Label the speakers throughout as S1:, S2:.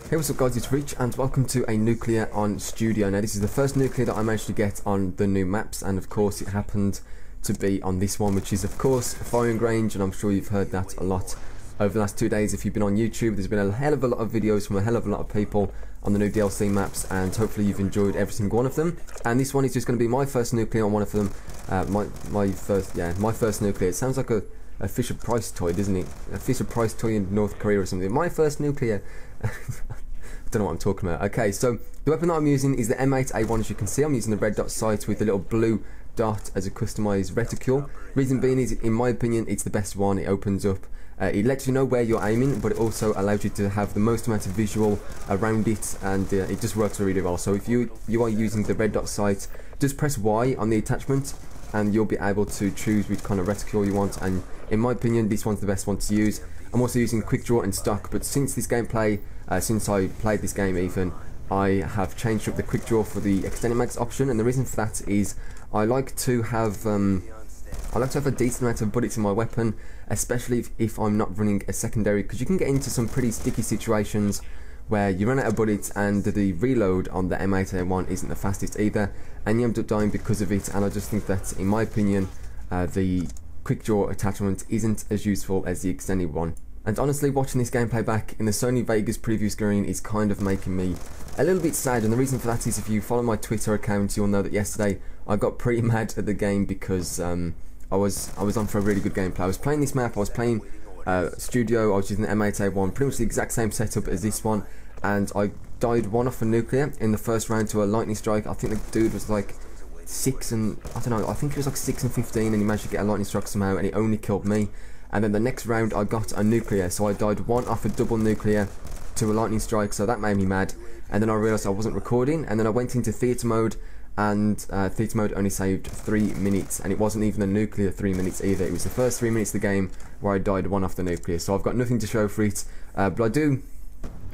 S1: Hey, what's up guys, it's Rich and welcome to a nuclear on Studio. Now this is the first nuclear that I managed to get on the new maps, and of course it happened to be on this one, which is of course firing range, and I'm sure you've heard that a lot over the last 2 days. If you've been on YouTube, there's been a hell of a lot of videos from a hell of a lot of people on the new DLC maps, and hopefully you've enjoyed every single one of them. And this one is just going to be my first nuclear on one of them. My first nuclear. It sounds like a Fisher Price toy, doesn't it? A Fisher Price toy in North Korea or something. My first nuclear. I don't know what I'm talking about. Okay, so the weapon that I'm using is the M8A1. As you can see, I'm using the red dot sight with the little blue dot as a customized reticule. Reason being is, in my opinion, it's the best one. It opens up, it lets you know where you're aiming, but it also allows you to have the most amount of visual around it, and it just works really well. So if you are using the red dot sight, just press Y on the attachment and you'll be able to choose which kind of reticule you want, and in my opinion this one's the best one to use. I'm also using quick draw and stock, but since this gameplay, since I played this game even, I have changed up the quick draw for the extended mags option, and the reason for that is I like to have a decent amount of bullets in my weapon, especially if I'm not running a secondary, because you can get into some pretty sticky situations where you run out of bullets and the reload on the M8A1 isn't the fastest either, and you end up dying because of it. And I just think that, in my opinion, the quick draw attachment isn't as useful as the extended one. And honestly, watching this gameplay back in the Sony Vegas preview screen is kind of making me a little bit sad, and the reason for that is, if you follow my Twitter account, you'll know that yesterday I got pretty mad at the game because I was on for a really good gameplay. I was playing this map, I was playing Studio, I was using the M8A1, pretty much the exact same setup as this one, and I died one off a nuclear in the first round to a lightning strike. I think the dude was like 6 and, I don't know, I think he was like 6 and 15, and he managed to get a lightning strike somehow, and he only killed me. And then the next round I got a nuclear, so I died one off a double nuclear to a lightning strike, so that made me mad. And then I realised I wasn't recording, and then I went into theatre mode, and theatre mode only saved 3 minutes, and it wasn't even a nuclear 3 minutes either. It was the first 3 minutes of the game where I died one off the nuclear, so I've got nothing to show for it, but I do,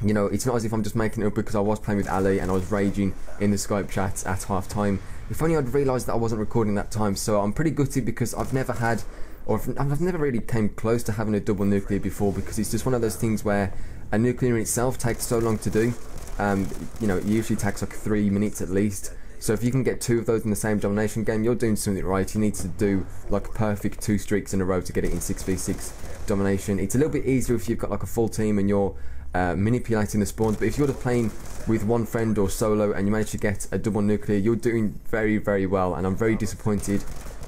S1: you know, it's not as if I'm just making it up, because I was playing with Ali and I was raging in the Skype chat at half time. If only I'd realised that I wasn't recording that time. So I'm pretty gutted, because I've never had, or I've never really came close to having a double nuclear before, because it's just one of those things where a nuclear in itself takes so long to do. You know, it usually takes like 3 minutes at least. So if you can get 2 of those in the same domination game, you're doing something right. You need to do like perfect 2 streaks in a row to get it in 6v6 domination. It's a little bit easier if you've got like a full team and you're manipulating the spawns, but if you're just playing with one friend or solo and you manage to get a double nuclear, you're doing very, very well. And I'm very disappointed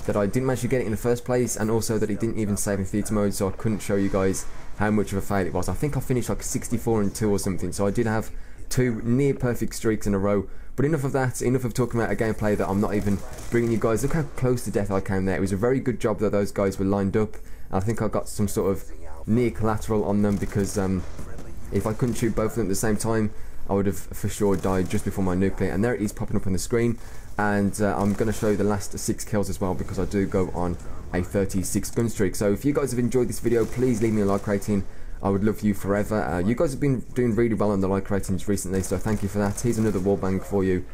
S1: that I didn't manage to get it in the first place, and also that it didn't even save in theatre mode, so I couldn't show you guys how much of a fail it was. I think I finished like 64 and 2 or something, so I did have 2 near perfect streaks in a row. But enough of that, enough of talking about a gameplay that I'm not even bringing you guys. Look how close to death I came there. It was a very good job that those guys were lined up, and I think I got some sort of near collateral on them, because if I couldn't shoot both of them at the same time, I would have for sure died just before my nuclear. And there it is popping up on the screen, and I'm going to show you the last 6 kills as well, because I do go on a 36 gun streak. So if you guys have enjoyed this video, please leave me a like rating. I would love you forever. You guys have been doing really well on the like ratings recently, so thank you for that. Here's another wallbang for you,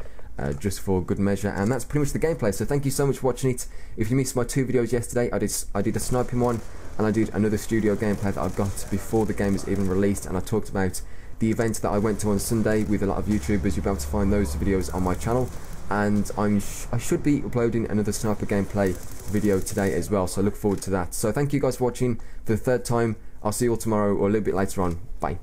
S1: just for good measure. And that's pretty much the gameplay, so thank you so much for watching it. If you missed my 2 videos yesterday, I did a sniping one, and I did another studio gameplay that I got before the game was even released, and I talked about the event that I went to on Sunday with a lot of YouTubers. You'll be able to find those videos on my channel, and I should be uploading another sniper gameplay video today as well, so look forward to that. So thank you guys for watching for the 3rd time. I'll see you all tomorrow or a little bit later on. Bye.